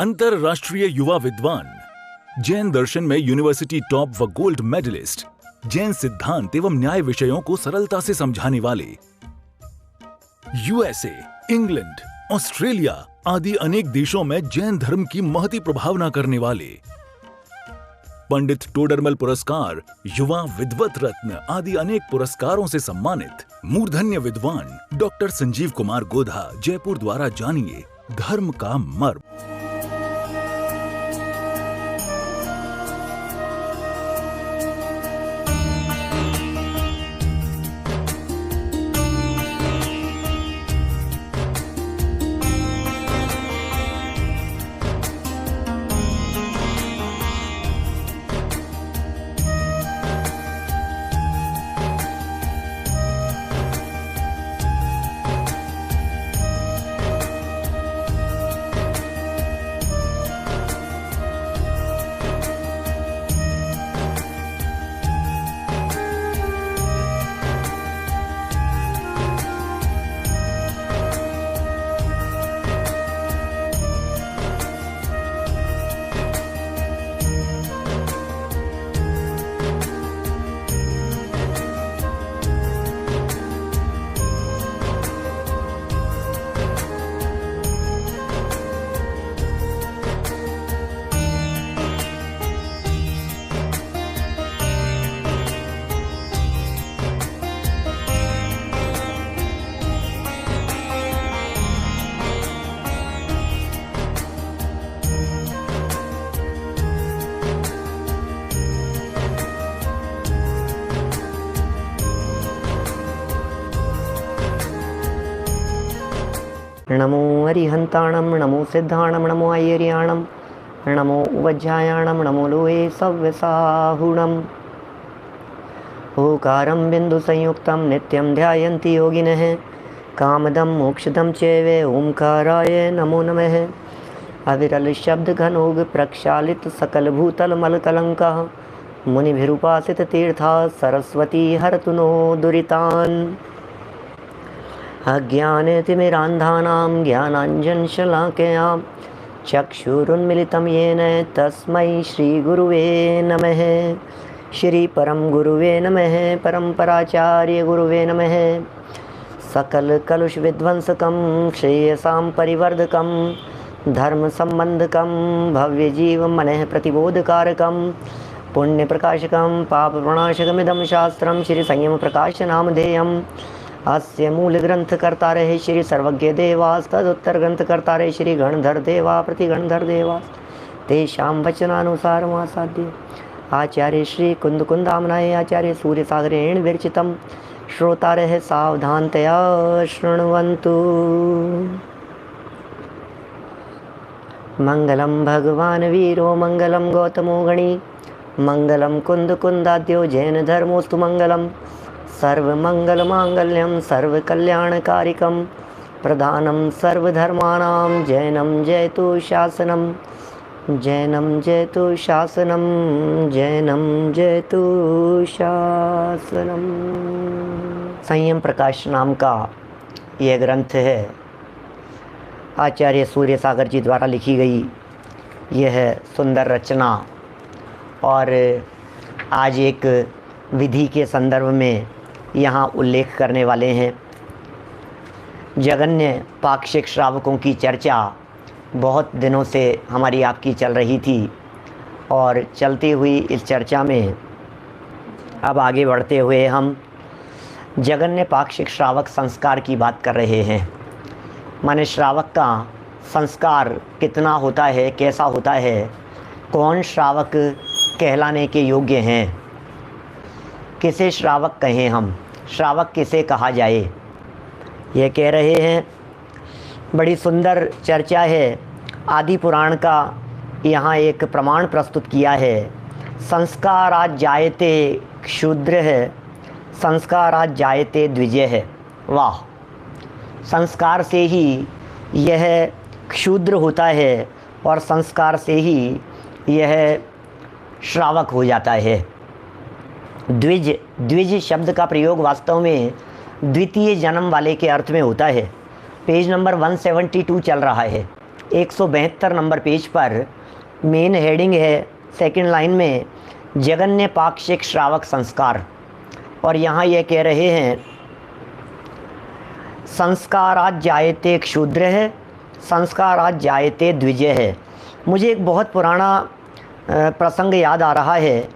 अंतरराष्ट्रीय युवा विद्वान, जैन दर्शन में यूनिवर्सिटी टॉप व गोल्ड मेडलिस्ट, जैन सिद्धांत एवं न्याय विषयों को सरलता से समझाने वाले, यूएसए, इंग्लैंड, ऑस्ट्रेलिया आदि अनेक देशों में जैन धर्म की महती प्रभावना करने वाले, पंडित टोडरमल पुरस्कार, युवा विद्वत रत्न आदि अनेक पुरस्कारों से सम्मानित मूर्धन्य विद्वान डॉक्टर संजीव कुमार गोधा जयपुर द्वारा जानिए धर्म का मर्म। नमो हरिहंताणं नमो सिद्धाणं नमो आयर्याणं नमो वज्रायाणं नमो लोहे सव्यसाहुणम् ओकारं बिन्दुसंयुक्तं नित्यं ध्यायन्ति योगिनः कामदं मोक्षदं चैव ओंकाराय नमो नमः। अविरल शब्द घनोग प्रक्षालित सकल भूतल मलकलंकः मुनिभिरुपासित तीर्था सरस्वती हरतु नो दुरितान्। अज्ञानतिमिरान्धानां ज्ञानाञ्जनशलाकया चक्षुरुन्मिलितं येन तस्मै श्रीगुरुवे नमः। श्री परम गुरुवे नमः। परम्पराचार्य गुरुवे नमः। सकल कलुष विध्वंसकं श्रेयसां परिवर्धकं धर्म संबंधकं भव्य जीव मनः प्रतिबोधकारकं पुण्य प्रकाशकं पाप प्रणाशकमिदं शास्त्रं श्री संयम प्रकाश नामधेयम्। अस्य मूल ग्रंथ कर्ता रहे श्री सर्वज्ञ देवास तदुत्तर ग्रंथ कर्ता रहे श्री गणधर देवा प्रति गणधर देवास तेषां वचनानुसार आसाद्य आचार्य श्री कुंद कुंदामनाय आचार्य सूर्य सागरेण विरचितं श्रोता रहे सावधानतया शृण्वन्तु। मंगलम भगवान वीरो मंगलम गौतमो गणी मंगलम कुंद कुंदाद्यो जैन धर्मोस्तु मंगलम सर्वमंगल मांगल्यम सर्वकल्याणकारिकं प्रधानं सर्वधर्माणां जैनं जयतु शासनं जैनं जयतु शासनं जैनं जयतु शासनं। संयम प्रकाश नाम का यह ग्रंथ है, आचार्य सूर्य सागर जी द्वारा लिखी गई यह सुंदर रचना। और आज एक विधि के संदर्भ में यहाँ उल्लेख करने वाले हैं। जगन्य पाक्षिक श्रावकों की चर्चा बहुत दिनों से हमारी आपकी चल रही थी और चलती हुई इस चर्चा में अब आगे बढ़ते हुए हम जगन्य पाक्षिक श्रावक संस्कार की बात कर रहे हैं। माने श्रावक का संस्कार कितना होता है, कैसा होता है, कौन श्रावक कहलाने के योग्य हैं, किसे श्रावक कहें, हम श्रावक किसे कहा जाए, ये कह रहे हैं। बड़ी सुंदर चर्चा है। आदि पुराण का यहाँ एक प्रमाण प्रस्तुत किया है। संस्कारात् जायते क्षुद्र है, संस्कारात् जायते द्विजय है। वाह, संस्कार से ही यह क्षुद्र होता है और संस्कार से ही यह श्रावक हो जाता है। द्विज शब्द का प्रयोग वास्तव में द्वितीय जन्म वाले के अर्थ में होता है। पेज नंबर 172 चल रहा है। 172 नंबर पेज पर मेन हेडिंग है, सेकंड लाइन में, जगन्य पाक्षिक श्रावक संस्कार। और यहाँ ये कह रहे हैं, संस्कारात् जायते क्षुद्र है, संस्कारात् जायते द्विजय है। मुझे एक बहुत पुराना प्रसंग याद आ रहा है।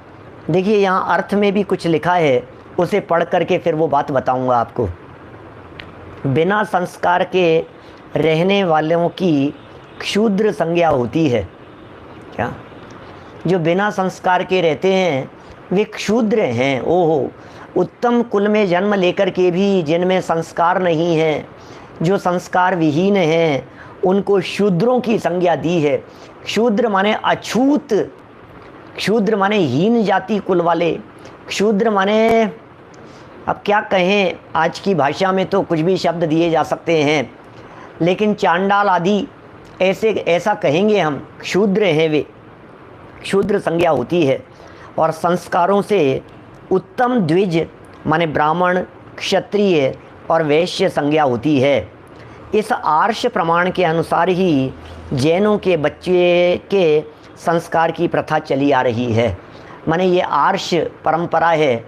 देखिए यहाँ अर्थ में भी कुछ लिखा है, उसे पढ़ करके फिर वो बात बताऊंगा आपको। बिना संस्कार के रहने वालों की क्षुद्र संज्ञा होती है। क्या? जो बिना संस्कार के रहते हैं वे क्षुद्र हैं। ओहो, उत्तम कुल में जन्म लेकर के भी जिनमें संस्कार नहीं है, जो संस्कार विहीन हैं, उनको शूद्रों की संज्ञा दी है। क्षुद्र माने अछूत, क्षुद्र माने हीन जाति कुल वाले, क्षुद्र माने, अब क्या कहें, आज की भाषा में तो कुछ भी शब्द दिए जा सकते हैं, लेकिन चांडाल आदि ऐसा कहेंगे हम, क्षुद्र हैं वे, क्षुद्र संज्ञा होती है। और संस्कारों से उत्तम द्विज माने ब्राह्मण, क्षत्रिय और वैश्य संज्ञा होती है। इस आर्ष प्रमाण के अनुसार ही जैनों के बच्चे के संस्कार की प्रथा चली आ रही है। माने ये आर्ष परंपरा है,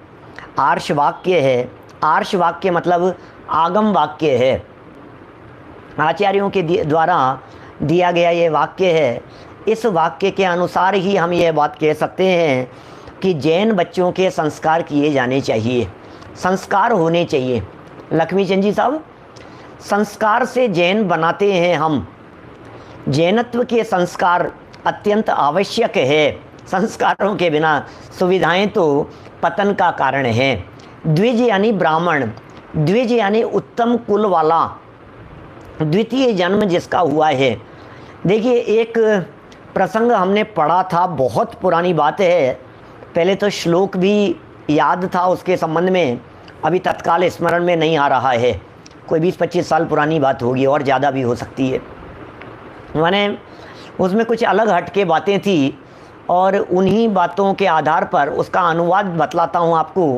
आर्ष वाक्य है। आर्ष वाक्य मतलब आगम वाक्य है, आचार्यों के द्वारा दिया गया ये वाक्य है। इस वाक्य के अनुसार ही हम ये बात कह सकते हैं कि जैन बच्चों के संस्कार किए जाने चाहिए, संस्कार होने चाहिए। लक्ष्मी चंद जी साहब, संस्कार से जैन बनाते हैं हम। जैनत्व के संस्कार अत्यंत आवश्यक है। संस्कारों के बिना सुविधाएं तो पतन का कारण है। द्विज यानी ब्राह्मण, द्विज यानी उत्तम कुल वाला, द्वितीय जन्म जिसका हुआ है। देखिए एक प्रसंग हमने पढ़ा था, बहुत पुरानी बात है, पहले तो श्लोक भी याद था उसके संबंध में, अभी तत्काल स्मरण में नहीं आ रहा है। कोई 20-25 साल पुरानी बात होगी और ज़्यादा भी हो सकती है। माने उसमें कुछ अलग हटके बातें थी और उन्हीं बातों के आधार पर उसका अनुवाद बतलाता हूँ आपको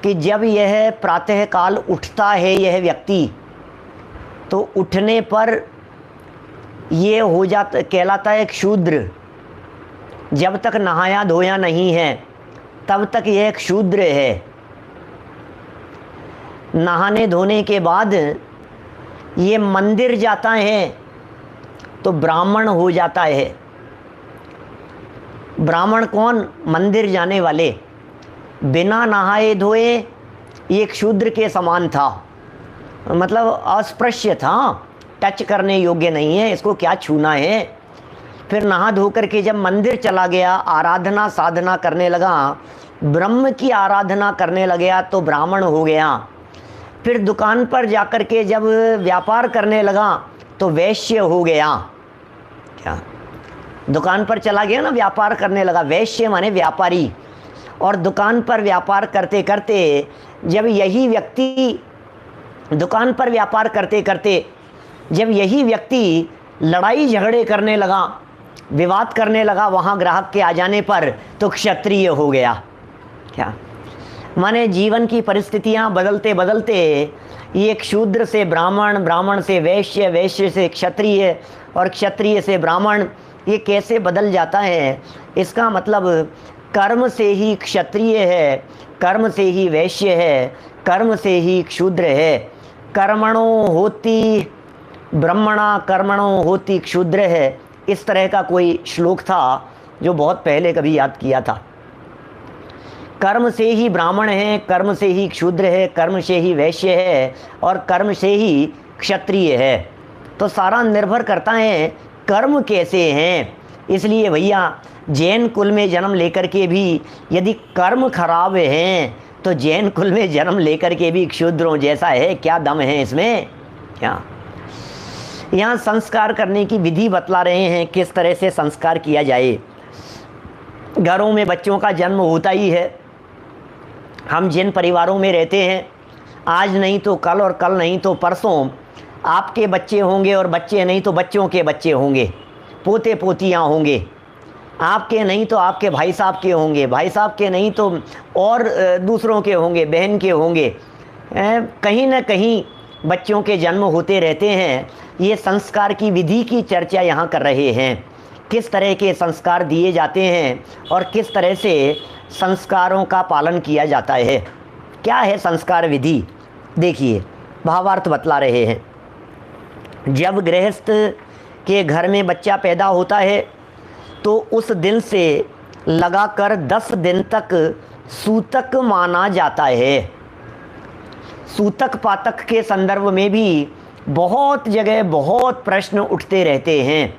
कि जब यह प्रातःकाल उठता है यह व्यक्ति, तो उठने पर ये हो जाता, कहलाता है क्षुद्र। जब तक नहाया धोया नहीं है तब तक यह क्षुद्र है। नहाने धोने के बाद ये मंदिर जाता है तो ब्राह्मण हो जाता है। ब्राह्मण कौन? मंदिर जाने वाले। बिना नहाए धोए ये क्षुद्र के समान था, मतलब अस्पृश्य था, टच करने योग्य नहीं है, इसको क्या छूना है। फिर नहा धो करके जब मंदिर चला गया, आराधना साधना करने लगा, ब्रह्म की आराधना करने लगा तो ब्राह्मण हो गया। फिर दुकान पर जाकर के जब व्यापार करने लगा तो वैश्य हो गया। क्या? दुकान पर चला गया ना, व्यापार करने लगा, वैश्य माने व्यापारी। और दुकान पर व्यापार करते करते जब यही व्यक्ति, दुकान पर व्यापार करते करते जब यही व्यक्ति लड़ाई झगड़े करने लगा, विवाद करने लगा वहाँ ग्राहक के आ जाने पर, तो क्षत्रिय हो गया। क्या? माने जीवन की परिस्थितियाँ बदलते बदलते ये क्षूद्र से ब्राह्मण, ब्राह्मण से वैश्य, वैश्य से क्षत्रिय और क्षत्रिय से ब्राह्मण, ये कैसे बदल जाता है। इसका मतलब कर्म से ही क्षत्रिय है, कर्म से ही वैश्य है, कर्म से ही क्षूद्र है। कर्मणो होती ब्रह्मणा, कर्मणो होती क्षूद्र है। इस तरह का कोई श्लोक था जो बहुत पहले कभी याद किया था। कर्म से ही ब्राह्मण है, कर्म से ही क्षूद्र है, कर्म से ही वैश्य है और कर्म से ही क्षत्रिय है। तो सारा निर्भर करता है कर्म कैसे हैं। इसलिए भैया जैन कुल में जन्म लेकर के भी यदि कर्म खराब हैं तो जैन कुल में जन्म लेकर के भी क्षुद्रों जैसा है, क्या दम है इसमें। क्या? यहाँ संस्कार करने की विधि बतला रहे हैं, किस तरह से संस्कार किया जाए। घरों में बच्चों का जन्म होता ही है। हम जिन परिवारों में रहते हैं, आज नहीं तो कल और कल नहीं तो परसों आपके बच्चे होंगे और बच्चे नहीं तो बच्चों के बच्चे होंगे, पोते पोतियाँ होंगे। आपके नहीं तो आपके भाई साहब के होंगे, भाई साहब के नहीं तो और दूसरों के होंगे, बहन के होंगे। कहीं ना कहीं बच्चों के जन्म होते रहते हैं। ये संस्कार की विधि की चर्चा यहाँ कर रहे हैं। किस तरह के संस्कार दिए जाते हैं और किस तरह से संस्कारों का पालन किया जाता है। क्या है संस्कार विधि? देखिए, भावार्थ बतला रहे हैं। जब गृहस्थ के घर में बच्चा पैदा होता है तो उस दिन से लगाकर 10 दिन तक सूतक माना जाता है। सूतक पातक के संदर्भ में भी बहुत जगह बहुत प्रश्न उठते रहते हैं।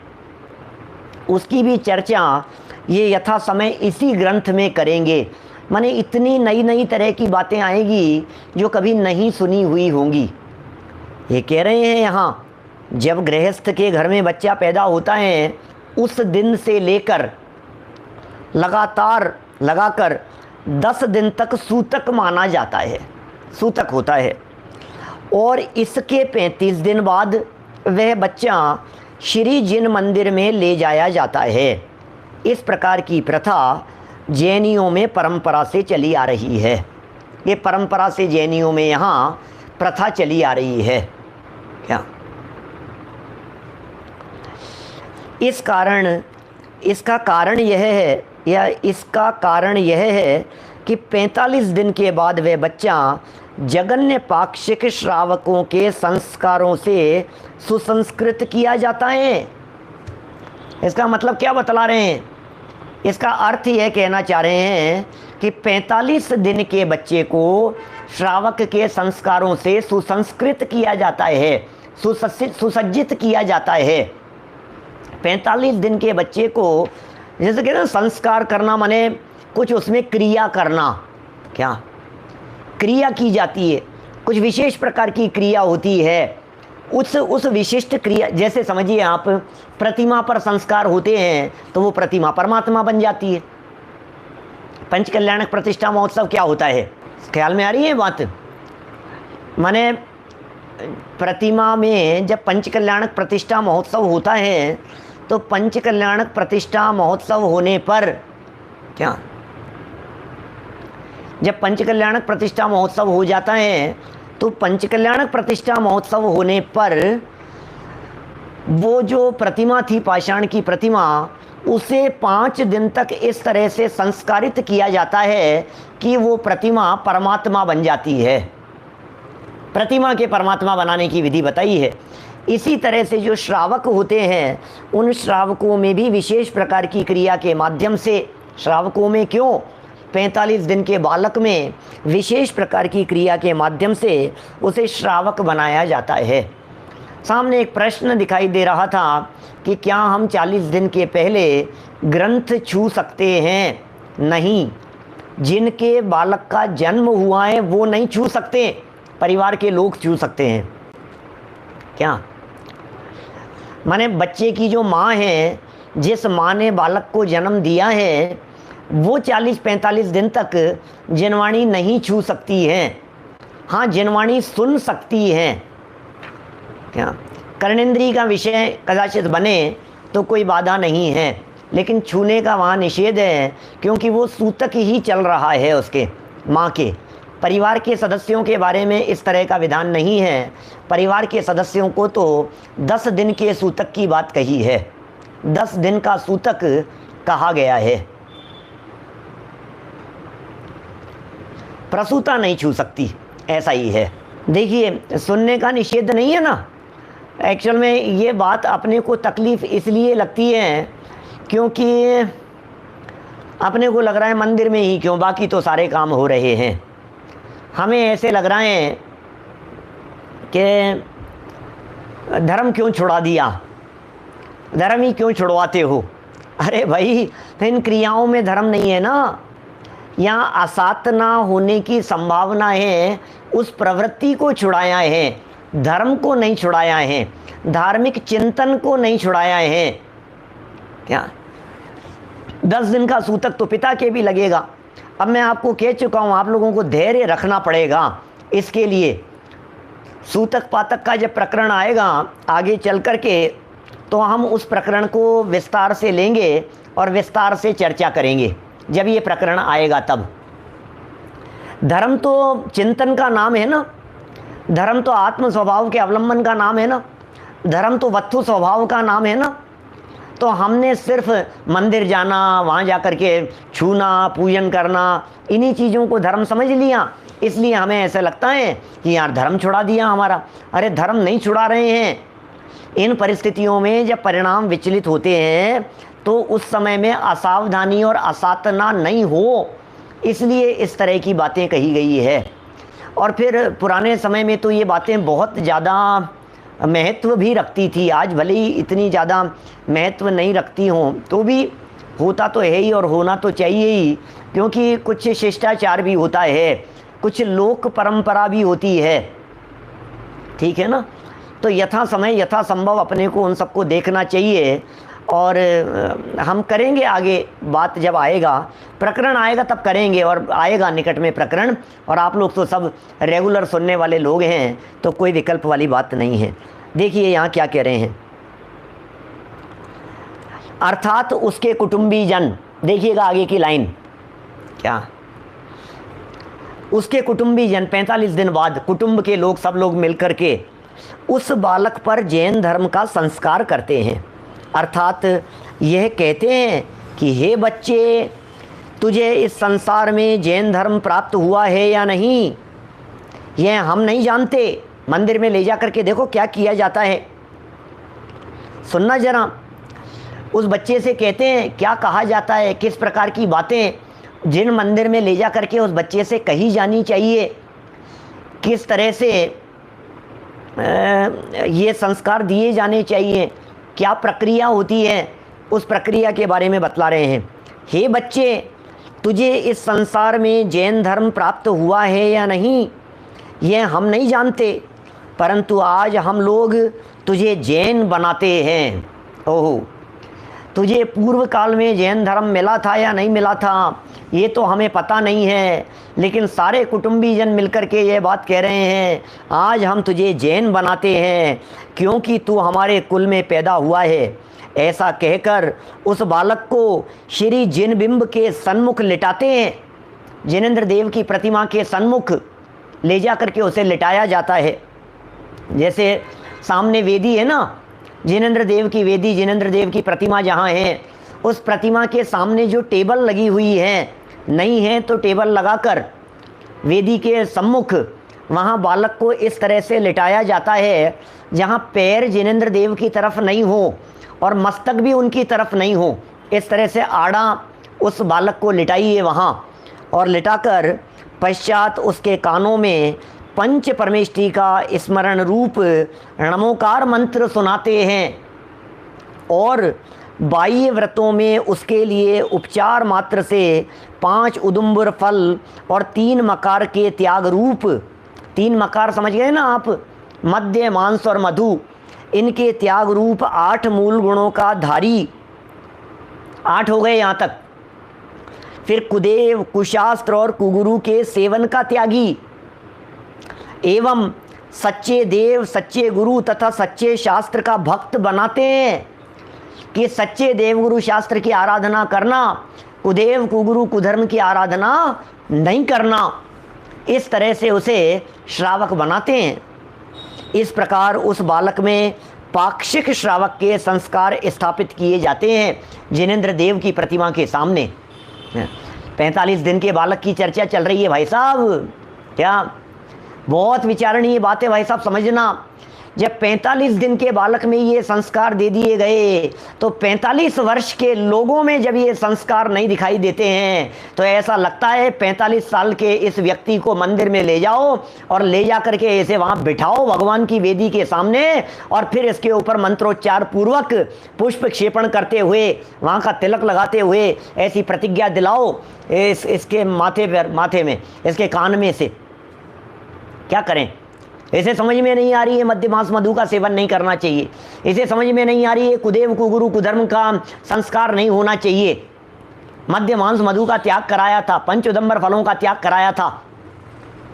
उसकी भी चर्चा ये यथा समय इसी ग्रंथ में करेंगे। माने इतनी नई नई तरह की बातें आएगी जो कभी नहीं सुनी हुई होंगी। ये कह रहे हैं यहाँ, जब गृहस्थ के घर में बच्चा पैदा होता है उस दिन से लेकर लगातार लगाकर 10 दिन तक सूतक माना जाता है, सूतक होता है। और इसके 35 दिन बाद वह बच्चा श्री जिन मंदिर में ले जाया जाता है। इस प्रकार की प्रथा जैनियों में परंपरा से चली आ रही है। ये परंपरा से जैनियों में यहाँ प्रथा चली आ रही है। क्या इसका कारण यह है कि 45 दिन के बाद वह बच्चा जगन्य पाक्षिक श्रावकों के संस्कारों से सुसंस्कृत किया जाता है। इसका मतलब क्या बतला रहे हैं? इसका अर्थ यह कहना चाह रहे हैं कि 45 दिन के बच्चे को श्रावक के संस्कारों से सुसंस्कृत किया जाता है, सुसज्जित किया जाता है। 45 दिन के बच्चे को, जैसे कहते हैं संस्कार करना, माने कुछ उसमें क्रिया करना। क्या क्रिया की जाती है? कुछ विशेष प्रकार की क्रिया होती है। उस विशिष्ट क्रिया, जैसे समझिए आप प्रतिमा पर संस्कार होते हैं तो वो प्रतिमा परमात्मा बन जाती है। पंचकल्याणक प्रतिष्ठा महोत्सव क्या होता है? ख्याल में आ रही है बात? माने प्रतिमा में जब पंचकल्याणक प्रतिष्ठा महोत्सव होता है तो पंचकल्याणक प्रतिष्ठा महोत्सव होने पर क्या, जब पंचकल्याणक प्रतिष्ठा महोत्सव हो जाता है तो पंचकल्याणक प्रतिष्ठा महोत्सव होने पर वो जो प्रतिमा थी, पाषाण की प्रतिमा, उसे 5 दिन तक इस तरह से संस्कारित किया जाता है कि वो प्रतिमा परमात्मा बन जाती है। प्रतिमा के परमात्मा बनाने की विधि बताई है। इसी तरह से जो श्रावक होते हैं उन श्रावकों में भी विशेष प्रकार की क्रिया के माध्यम से, श्रावकों में क्यों, 45 दिन के बालक में विशेष प्रकार की क्रिया के माध्यम से उसे श्रावक बनाया जाता है। सामने एक प्रश्न दिखाई दे रहा था कि क्या हम 40 दिन के पहले ग्रंथ छू सकते हैं? नहीं, जिनके बालक का जन्म हुआ है वो नहीं छू सकते, परिवार के लोग छू सकते हैं। क्या माने बच्चे की जो माँ है, जिस माँ ने बालक को जन्म दिया है, वो 40-45 दिन तक जिनवाणी नहीं छू सकती हैं। हाँ, जिनवाणी सुन सकती हैं। क्या कर्णेंद्रिय का विषय कदाचित बने तो कोई बाधा नहीं है, लेकिन छूने का वहाँ निषेध है, क्योंकि वो सूतक ही चल रहा है उसके माँ के। परिवार के सदस्यों के बारे में इस तरह का विधान नहीं है। परिवार के सदस्यों को तो 10 दिन के सूतक की बात कही है, 10 दिन का सूतक कहा गया है। प्रसूता नहीं छू सकती, ऐसा ही है। देखिए, सुनने का निषेध नहीं है ना। एक्चुअल में ये बात अपने को तकलीफ़ इसलिए लगती है क्योंकि अपने को लग रहा है मंदिर में ही क्यों, बाकी तो सारे काम हो रहे हैं। हमें ऐसे लग रहा है कि धर्म क्यों छुड़ा दिया, धर्म ही क्यों छुड़वाते हो। अरे भाई, तो इन क्रियाओं में धर्म नहीं है ना। यहाँ असात ना होने की संभावना है, उस प्रवृत्ति को छुड़ाया है, धर्म को नहीं छुड़ाया है, धार्मिक चिंतन को नहीं छुड़ाया है। क्या 10 दिन का सूतक तो पिता के भी लगेगा। अब मैं आपको कह चुका हूँ, आप लोगों को धैर्य रखना पड़ेगा इसके लिए। सूतक पातक का जब प्रकरण आएगा आगे चल कर के, तो हम उस प्रकरण को विस्तार से लेंगे और विस्तार से चर्चा करेंगे जब ये प्रकरण आएगा तब। धर्म तो चिंतन का नाम है ना, धर्म तो आत्म स्वभाव के अवलंबन का नाम है ना। धर्म तो वस्तु स्वभाव का नाम है ना। तो हमने सिर्फ मंदिर जाना, वहाँ जा कर के छूना, पूजन करना, इन्हीं चीज़ों को धर्म समझ लिया, इसलिए हमें ऐसा लगता है कि यार धर्म छुड़ा दिया हमारा। अरे धर्म नहीं छुड़ा रहे हैं। इन परिस्थितियों में जब परिणाम विचलित होते हैं तो उस समय में असावधानी और असातना नहीं हो, इसलिए इस तरह की बातें कही गई है। और फिर पुराने समय में तो ये बातें बहुत ज़्यादा महत्व भी रखती थी। आज भले ही इतनी ज़्यादा महत्व नहीं रखती हों, तो भी होता तो है ही और होना तो चाहिए ही, क्योंकि कुछ शिष्टाचार भी होता है, कुछ लोक परंपरा भी होती है, ठीक है ना। तो यथा समय यथा संभव अपने को उन सबको देखना चाहिए। और हम करेंगे आगे बात, जब आएगा प्रकरण आएगा तब करेंगे, और आएगा निकट में प्रकरण। और आप लोग तो सब रेगुलर सुनने वाले लोग हैं, तो कोई विकल्प वाली बात नहीं है। देखिए यहाँ क्या कह रहे हैं, अर्थात उसके कुटुंबी जन, देखिएगा आगे की लाइन क्या, उसके कुटुंबी जन 45 दिन बाद कुटुंब के लोग सब लोग मिलकर के उस बालक पर जैन धर्म का संस्कार करते हैं। अर्थात यह कहते हैं कि हे बच्चे, तुझे इस संसार में जैन धर्म प्राप्त हुआ है या नहीं, यह हम नहीं जानते। मंदिर में ले जा करके देखो क्या किया जाता है, सुनना जरा। उस बच्चे से कहते हैं क्या कहा जाता है, किस प्रकार की बातें जिन मंदिर में ले जा करके उस बच्चे से कही जानी चाहिए, किस तरह से ये संस्कार दिए जाने चाहिए, क्या प्रक्रिया होती है, उस प्रक्रिया के बारे में बतला रहे हैं। हे बच्चे, तुझे इस संसार में जैन धर्म प्राप्त हुआ है या नहीं, यह हम नहीं जानते, परंतु आज हम लोग तुझे जैन बनाते हैं। ओहो, तुझे पूर्व काल में जैन धर्म मिला था या नहीं मिला था, ये तो हमें पता नहीं है, लेकिन सारे कुटुंबी जन मिलकर के ये बात कह रहे हैं, आज हम तुझे जैन बनाते हैं क्योंकि तू हमारे कुल में पैदा हुआ है। ऐसा कहकर उस बालक को श्री जिन बिंब के सन्मुख लिटाते हैं। जिनेंद्र देव की प्रतिमा के सन्मुख ले जा करके उसे लिटाया जाता है। जैसे सामने वेदी है ना, जिनेंद्र देव की वेदी, जिनेंद्र देव की प्रतिमा जहाँ है, उस प्रतिमा के सामने जो टेबल लगी हुई है, नहीं है तो टेबल लगाकर वेदी के सम्मुख वहाँ बालक को इस तरह से लिटाया जाता है जहाँ पैर जिनेंद्र देव की तरफ नहीं हो और मस्तक भी उनकी तरफ नहीं हो। इस तरह से आड़ा उस बालक को लिटाइए वहाँ, और लिटाकर पश्चात उसके कानों में पंच परमेष्टि का स्मरण रूप नमोकार मंत्र सुनाते हैं, और बाह्य व्रतों में उसके लिए उपचार मात्र से 5 उदुम्बर फल और 3 मकार के त्याग रूप, 3 मकार समझ गए ना आप, मध्य मांस और मधु, इनके त्याग रूप 8 मूल गुणों का धारी, 8 हो गए यहाँ तक। फिर कुदेव, कुशास्त्र और कुगुरु के सेवन का त्यागी, एवं सच्चे देव, सच्चे गुरु तथा सच्चे शास्त्र का भक्त बनाते हैं कि सच्चे देव गुरु शास्त्र की आराधना करना, कुदेव कुगुरु कुधर्म की आराधना नहीं करना, इस तरह से उसे श्रावक बनाते हैं। इस प्रकार उस बालक में पाक्षिक श्रावक के संस्कार स्थापित किए जाते हैं जिनेंद्र देव की प्रतिमा के सामने। 45 दिन के बालक की चर्चा चल रही है भाई साहब, क्या बहुत विचारणीय बात है भाई साहब, समझना। जब 45 दिन के बालक में ये संस्कार दे दिए गए, तो 45 वर्ष के लोगों में जब ये संस्कार नहीं दिखाई देते हैं तो ऐसा लगता है 45 साल के इस व्यक्ति को मंदिर में ले जाओ और ले जा करके ऐसे वहाँ बिठाओ भगवान की वेदी के सामने, और फिर इसके ऊपर मंत्रोच्चार पूर्वक पुष्प क्षेपण करते हुए, वहाँ का तिलक लगाते हुए ऐसी प्रतिज्ञा दिलाओ इसके माथे में, इसके कान में से। क्या करें? इसे समझ में नहीं आ रही है मध्य मांस मधु का सेवन नहीं करना चाहिए, इसे समझ में नहीं आ रही है कुदेव कुगुरु कुधर्म का संस्कार नहीं होना चाहिए, मध्य मांस मधु का त्याग कराया था, पंच उदंबर फलों का त्याग कराया था,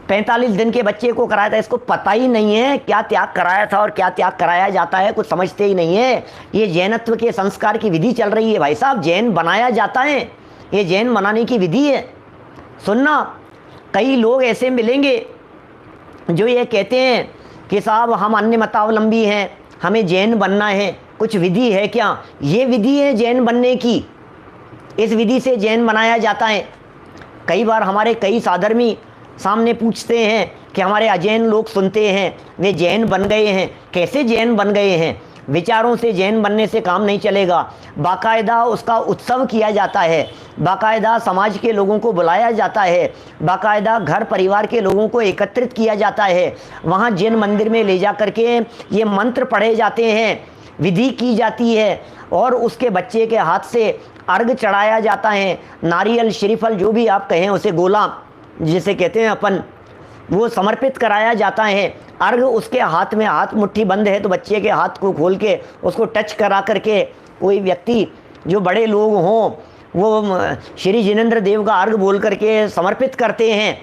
45 दिन के बच्चे को कराया था। इसको पता ही नहीं है क्या त्याग कराया था और क्या त्याग कराया जाता है, कुछ समझते ही नहीं है। ये जैनत्व के संस्कार की विधि चल रही है भाई साहब, जैन बनाया जाता है, ये जैन बनाने की विधि है। सुनना, कई लोग ऐसे मिलेंगे जो ये कहते हैं कि साहब हम अन्य मतावलंबी हैं, हमें जैन बनना है, कुछ विधि है क्या? ये विधि है जैन बनने की, इस विधि से जैन बनाया जाता है। कई बार हमारे कई साधर्मी सामने पूछते हैं कि हमारे अजैन लोग सुनते हैं वे जैन बन गए हैं। कैसे जैन बन गए हैं? विचारों से जैन बनने से काम नहीं चलेगा। बाकायदा उसका उत्सव किया जाता है, बाकायदा समाज के लोगों को बुलाया जाता है, बाकायदा घर परिवार के लोगों को एकत्रित किया जाता है। वहाँ जैन मंदिर में ले जा करके ये मंत्र पढ़े जाते हैं, विधि की जाती है और उसके बच्चे के हाथ से अर्घ चढ़ाया जाता है। नारियल श्रीफल जो भी आप कहें उसे, गोला जिसे कहते हैं अपन, वो समर्पित कराया जाता है। अर्घ उसके हाथ में, हाथ मुट्ठी बंद है तो बच्चे के हाथ को खोल के उसको टच करा करके कोई व्यक्ति जो बड़े लोग हों वो श्री जिनेंद्र देव का अर्घ बोल करके समर्पित करते हैं।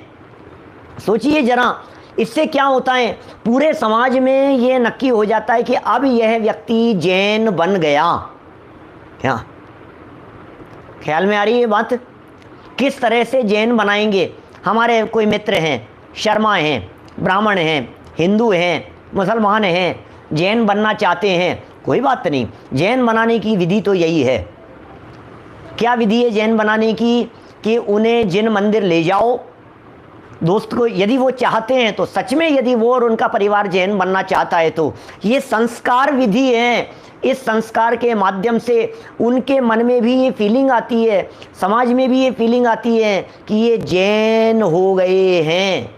सोचिए जरा, इससे क्या होता है? पूरे समाज में ये नक्की हो जाता है कि अब यह व्यक्ति जैन बन गया। क्या ख्याल में आ रही है बात? किस तरह से जैन बनाएंगे? हमारे कोई मित्र हैं, शर्मा हैं, ब्राह्मण हैं, हिंदू हैं, मुसलमान हैं, जैन बनना चाहते हैं, कोई बात नहीं। जैन बनाने की विधि तो यही है। क्या विधि है जैन बनाने की? कि उन्हें जिन मंदिर ले जाओ, दोस्त को, यदि वो चाहते हैं तो सच में, यदि वो और उनका परिवार जैन बनना चाहता है तो ये संस्कार विधि है। इस संस्कार के माध्यम से उनके मन में भी ये फीलिंग आती है, समाज में भी ये फीलिंग आती है कि ये जैन हो गए हैं।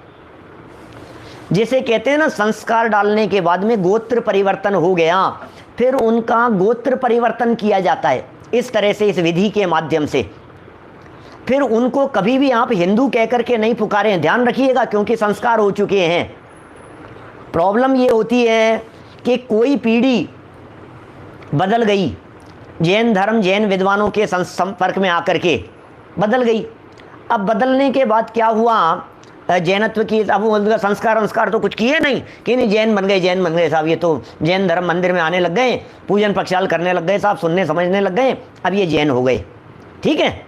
जिसे कहते हैं ना, संस्कार डालने के बाद में गोत्र परिवर्तन हो गया, फिर उनका गोत्र परिवर्तन किया जाता है इस तरह से, इस विधि के माध्यम से। फिर उनको कभी भी आप हिंदू कह करके नहीं पुकारें, ध्यान रखिएगा, क्योंकि संस्कार हो चुके हैं। प्रॉब्लम ये होती है कि कोई पीढ़ी बदल गई, जैन धर्म जैन विद्वानों के संपर्क में आकर के बदल गई। अब बदलने के बाद क्या हुआ, जैनत्व की, अब उनका संस्कार तो कुछ किए नहीं कि नहीं जैन बन गए साहब, ये तो जैन धर्म मंदिर में आने लग गए, पूजन प्रक्षाल करने लग गए साहब, सुनने समझने लग गए, अब ये जैन हो गए। ठीक है,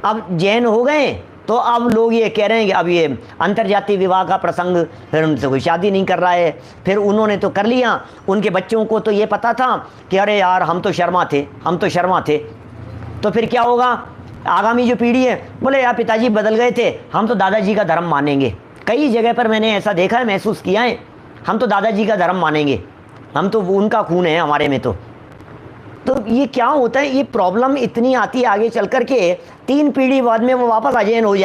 अब जैन हो गए तो अब लोग ये कह रहे हैं कि अब ये अंतर्जातीय विवाह का प्रसंग, फिर उनसे कोई शादी नहीं कर रहा है। फिर उन्होंने तो कर लिया, उनके बच्चों को तो ये पता था कि अरे यार हम तो शर्मा थे। तो फिर क्या होगा? आगामी जो पीढ़ी है बोले यार पिताजी बदल गए थे, हम तो दादाजी का धर्म मानेंगे। कई जगह पर मैंने ऐसा देखा है, महसूस किया है, हम तो दादाजी का धर्म मानेंगे, हम तो उनका खून है हमारे में। तो ये क्या होता है? ये प्रॉब्लम इतनी आती है आगे चल कर के, 3 पीढ़ी बाद में वो वापस अजैन हो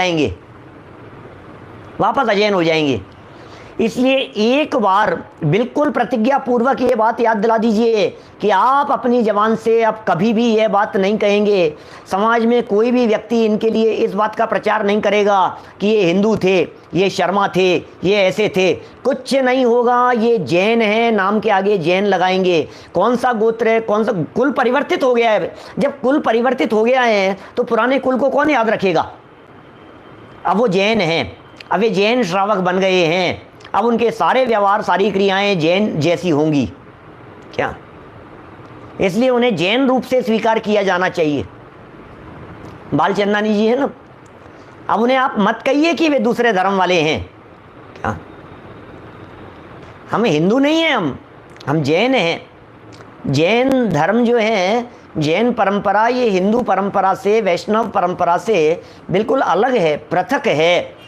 जाएंगे। इसलिए एक बार बिल्कुल प्रतिज्ञा पूर्वक ये बात याद दिला दीजिए कि आप अपनी ज़बान से अब कभी भी ये बात नहीं कहेंगे। समाज में कोई भी व्यक्ति इनके लिए इस बात का प्रचार नहीं करेगा कि ये हिंदू थे, ये शर्मा थे, ये ऐसे थे, कुछ नहीं होगा। ये जैन है, नाम के आगे जैन लगाएंगे। कौन सा गोत्र है, कौन सा कुल परिवर्तित हो गया है। जब कुल परिवर्तित हो गया है तो पुराने कुल को कौन याद रखेगा? अब वो जैन हैं, अब वे जैन श्रावक बन गए हैं, अब उनके सारे व्यवहार, सारी क्रियाएं जैन जैसी होंगी क्या? इसलिए उन्हें जैन रूप से स्वीकार किया जाना चाहिए। बालचंदानी जी है ना, अब उन्हें आप मत कहिए कि वे दूसरे धर्म वाले हैं क्या? हम हिंदू नहीं हैं, हम जैन हैं। जैन धर्म जो है, जैन परंपरा, ये हिंदू परंपरा से, वैष्णव परंपरा से बिल्कुल अलग है, पृथक है।